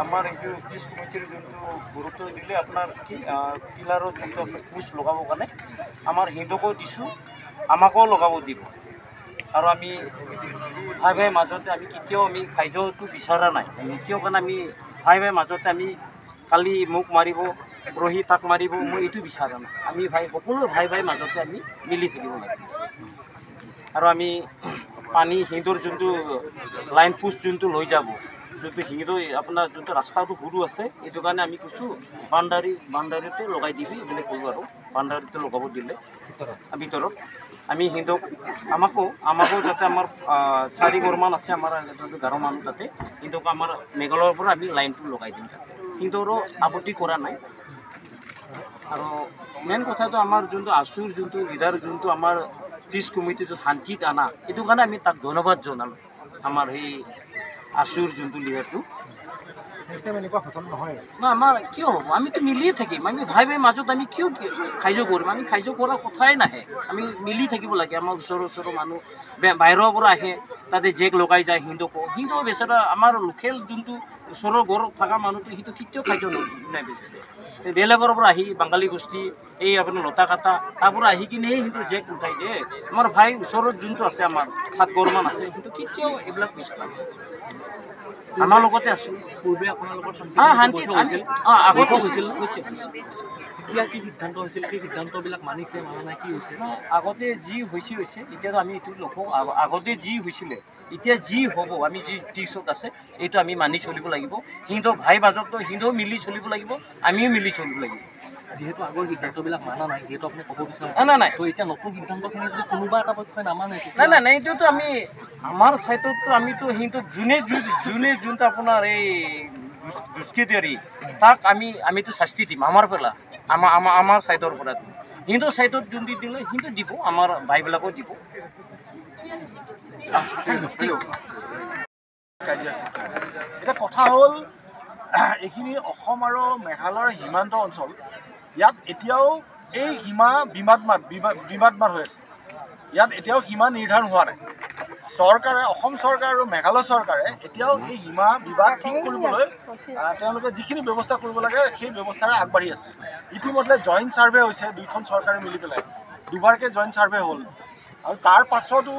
আমাৰ এইটো ব্ৰিজ কমিটিৰ যোনটো গুৰুত্ব দিলে আপোনাৰ কি পিলাৰৰ যোনটো আপোনাৰ পোষ্ট লগাবৰ কাৰণে আমাৰ হিন্দুকো দিছোঁ, আমাকো লগাব দিব। আৰু আমি ভাই ভাই মাজতে আমি কেতিয়াও আমি কাৰ্যটো বিচৰা নাই। কিয় কাৰণে আমি ভাই ভাই মাজতে আমি কালি মোক মাৰিব, ৰহি তাক মাৰিব, মই এইটো বিচৰা নাই। আমি সকলো ভাই ভাই মাজতে আমি মিলি থাকিব লাগে। আৰু আমি পানী সিহঁতৰ যোনটো লাইন পোষ্ট যোনটো লৈ যাব, যোনটো সিহঁতৰ আপোনাৰ যোনটো ৰাস্তাটো সৰু আছে, এইটো কাৰণে আমি কৈছোঁ বাউণ্ডাৰীতে লগাই দিবি বুলি ক'লোঁ। আৰু বাউণ্ডাৰীতে লগাব দিলে ভিতৰত আমি সিহঁতক আমাকো যাতে আমাৰ 4 ঘৰমান আছে আমাৰ যোনটো গাঁৱৰ মানুহ তাতে, সিহঁতক আমাৰ মেঘালয়ৰ পৰা আমি লাইনটো লগাই দিম। সিহঁতৰো আপত্তি কৰা নাই। আৰু মেইন কথাটো আমাৰ যোনটো আছুৰ যোনটো লিডাৰ যোনটো আমাৰ ব্ৰিজ কমিটিটো শান্তিত আনা, এইটো কাৰণে আমি তাক ধন্যবাদ জনালোঁ। আমাৰ সেই আছুৰ যোনটো লিডাৰটো এনেকুৱা ঘটনা নহয় না, আমাৰ কিয় হ'ব? আমিতো মিলিয়ে থাকিম। আমি ভাই ভাই মাজত আমি কিয় কাৰ্য কৰিম? আমি কাৰ্য কৰাৰ কথাই নাহে। আমি মিলি থাকিব লাগে। আমাৰ ওচৰৰ মানুহ বাহিৰৰ পৰা আহে, তাতে জেক লগাই যায় সিহঁতকো বেচেৰা আমাৰ লোকেল যোনটো ওচৰৰ ঘৰত থকা মানুহটো সিটো কেতিয়াও কাৰ্য নাই বেচেৰা। বেলেগৰ পৰা আহি বাঙালী গোষ্ঠী এই আপোনাৰ লতা কাটা তাৰ পৰা আহি কিনেহে সিহঁতৰ জেক উঠাই দিয়ে। আমাৰ ভাই ওচৰত যোনটো আছে, আমাৰ 7 ঘৰমান আছে, কিন্তু কেতিয়াও এইবিলাক বিচৰা নাই। আমাৰ লগতে আছোঁ। পূৰ্বে আপোনালোকৰ শান্তিত আগত হৈছিল। এতিয়া কি সিদ্ধান্ত হৈছিল, সেই সিদ্ধান্তবিলাক মানা নাই, কি হৈছে? আগতে যি হৈছে এতিয়াতো আমি এইটো নকওঁ। আগতে যি হৈছিলে, এতিয়া যি হ'ব, আমি যি ত্ৰিছত আছে এইটো আমি মানি চলিব লাগিব। সিহঁতৰ ভাই মাজতো সিহঁতেও মিলি চলিব লাগিব, আমিও মিলি চলিব লাগিব। যিহেতু আগৰ সিদ্ধান্তবিলাক মানা নাই, যিহেতু আপুনি ক'ব বিচাৰে নাই তো এতিয়া নতুন সিদ্ধান্তখিনি যদি কোনোবা এটা পক্ষই নামানে, নাই, এইটোতো আমি আমাৰ চাইডতো আমিতো সিহঁতক যোনটো আপোনাৰ এই দুষ্কৃতিকাৰী তাক আমিতো শাস্তি দিম। আমাৰ চাইডৰ পৰা সিহঁতৰ চাইডত যোনটো দিলে সিহঁতে দিব, আমাৰ ভাইবিলাকো দিব। এতিয়া কথা হ'ল, এইখিনি অসম আৰু মেঘালয়ৰ সীমান্ত অঞ্চল, ইয়াত এতিয়াও এই সীমা বিবাদমান হৈ আছে। ইয়াত এতিয়াও সীমা নিৰ্ধাৰণ হোৱা নাই। অসম চৰকাৰ আৰু মেঘালয় চৰকাৰে এতিয়াও এই সীমা বিবাদ ঠিক কৰিবলৈ তেওঁলোকে যিখিনি ব্যৱস্থা কৰিব লাগে সেই ব্যৱস্থাৰে আগবাঢ়ি আছে। ইতিমধ্যে জইণ্ট ছাৰ্ভে হৈছে, 2খন চৰকাৰে মিলি পেলাই 2বাৰকৈ জইণ্ট ছাৰ্ভে হ'ল। আৰু তাৰ পাছতো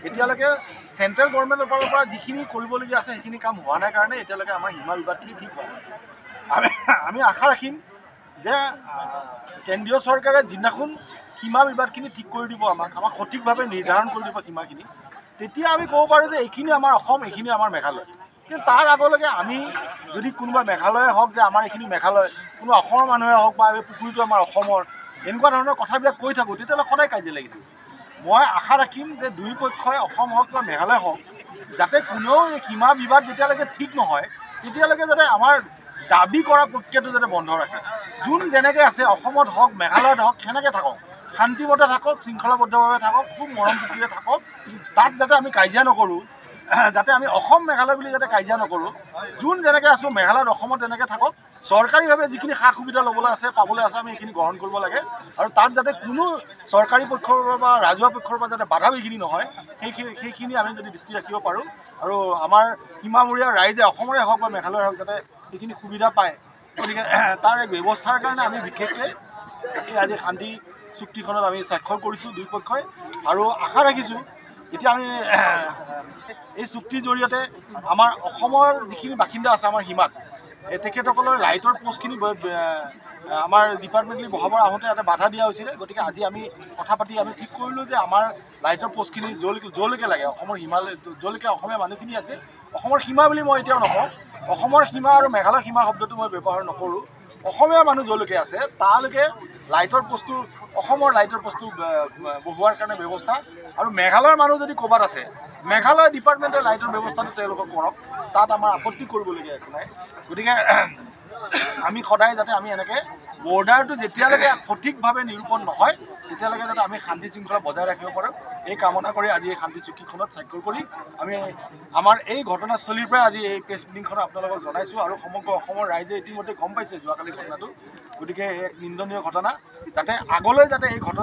এতিয়ালৈকে চেণ্ট্ৰেল গভৰ্ণমেণ্টৰ ফালৰ পৰা যিখিনি কৰিবলগীয়া আছে সেইখিনি কাম হোৱা নাই কাৰণে এতিয়ালৈকে আমাৰ সীমা বিবাদখিনি ঠিক হোৱা নাই। আমি আশা ৰাখিম যে কেন্দ্ৰীয় চৰকাৰে যিদিনাখন সীমা বিবাদখিনি ঠিক কৰি দিব, আমাক সঠিকভাৱে নিৰ্ধাৰণ কৰি দিব সীমাখিনি, তেতিয়া আমি ক'ব পাৰোঁ যে এইখিনি আমাৰ অসম, এইখিনি আমাৰ মেঘালয়। কিন্তু তাৰ আগলৈকে আমি যদি কোনোবা মেঘালয়ে হওক যে আমাৰ এইখিনি মেঘালয়, কোনোবা অসমৰ মানুহে হওক বা এই পুখুৰীটো আমাৰ অসমৰ, এনেকুৱা ধৰণৰ কথাবিলাক কৈ থাকোঁ, তেতিয়াহ'লে সদায় কাজিয়া লাগি থাকিব। মই আশা ৰাখিম যে দুই পক্ষই অসম হওক বা মেঘালয় হওক, যাতে কোনেও এই সীমা বিবাদ যেতিয়ালৈকে ঠিক নহয় তেতিয়ালৈকে যাতে আমাৰ দাবী কৰা প্ৰক্ৰিয়াটো যাতে বন্ধ ৰাখে। যোন যেনেকৈ আছে, অসমত হওক মেঘালয়ত হওক, সেনেকৈ থাকক, শান্তিমতে থাকক, শৃংখলাবদ্ধভাৱে থাকক, খুব মৰম প্ৰীতিৰে থাকক। তাত যাতে আমি কাজিয়া নকৰোঁ, যাতে আমি অসম মেঘালয় বুলি যাতে কাজিয়া নকৰোঁ। যোন যেনেকৈ আছোঁ মেঘালয়ত অসমত তেনেকৈ থাকক। চৰকাৰীভাৱে যিখিনি সা সুবিধা ল'বলৈ আছে, পাবলৈ আছে, আমি সেইখিনি গ্ৰহণ কৰিব লাগে। আৰু তাত যাতে কোনো চৰকাৰী পক্ষৰ বা ৰাজহুৱা পক্ষৰ পৰা যাতে বাধা বিঘিনি নহয়, সেইখিনি আমি যদি দৃষ্টি ৰাখিব পাৰোঁ আৰু আমাৰ সীমামূৰীয়া ৰাইজে অসমৰে হওক বা মেঘালয়ৰ হওক যাতে সেইখিনি সুবিধা পায়, গতিকে তাৰ এক ব্যৱস্থাৰ কাৰণে আমি বিশেষকৈ এই আজি শান্তি চুক্তিখনত আমি স্বাক্ষৰ কৰিছোঁ 2 পক্ষই। আৰু আশা ৰাখিছোঁ এতিয়া আমি এই চুক্তিৰ জৰিয়তে আমাৰ অসমৰ যিখিনি বাসিন্দা আছে আমাৰ সীমাত, তেখেতসকলৰ লাইটৰ পোষ্টখিনি আমাৰ ডিপাৰ্টমেণ্টলি বহাবৰ আহোঁতে ইয়াতে বাধা দিয়া হৈছিলে। গতিকে আজি আমি কথা পাতি আমি ঠিক কৰিলোঁ যে আমাৰ লাইটৰ পোষ্টখিনি য'লৈকে লাগে, অসমৰ হিমালয় য'লৈকে অসমীয়া মানুহখিনি আছে, অসমৰ সীমা বুলি মই এতিয়াও নকওঁ, অসমৰ সীমা আৰু মেঘালয়ৰ সীমা শব্দটো মই ব্যৱহাৰ নকৰোঁ। অসমীয়া মানুহ য'লৈকে আছে তালৈকে লাইটৰ পোষ্টটো, অসমৰ লাইটৰ পোষ্টটো বহুৱাৰ কাৰণে ব্যৱস্থা। আৰু মেঘালয়ৰ মানুহ যদি ক'ৰবাত আছে, মেঘালয় ডিপাৰ্টমেণ্টে লাইটৰ ব্যৱস্থাটো তেওঁলোকক কৰক, তাত আমাৰ আপত্তি কৰিবলগীয়া একো নাই। গতিকে আমি সদায় যাতে আমি এনেকৈ বৰ্ডাৰটো যেতিয়ালৈকে সঠিকভাৱে নিৰূপণ নহয় তেতিয়ালৈকে যাতে আমি শান্তি শৃংখলা বজাই ৰাখিব পাৰোঁ, এই কামনা কৰি আজি এই শান্তি চুক্তিখনত স্বাক্ষৰ কৰি আমি আমাৰ এই ঘটনাস্থলীৰ পৰাই আজি এই প্ৰেছ মিটিংখন আপোনালোকক জনাইছোঁ। আৰু সমগ্ৰ অসমৰ ৰাইজে ইতিমধ্যে গম পাইছে যোৱাকালি ঘটনাটো। গতিকে এক নিন্দনীয় ঘটনা, যাতে আগলৈ যাতে এই ঘটনা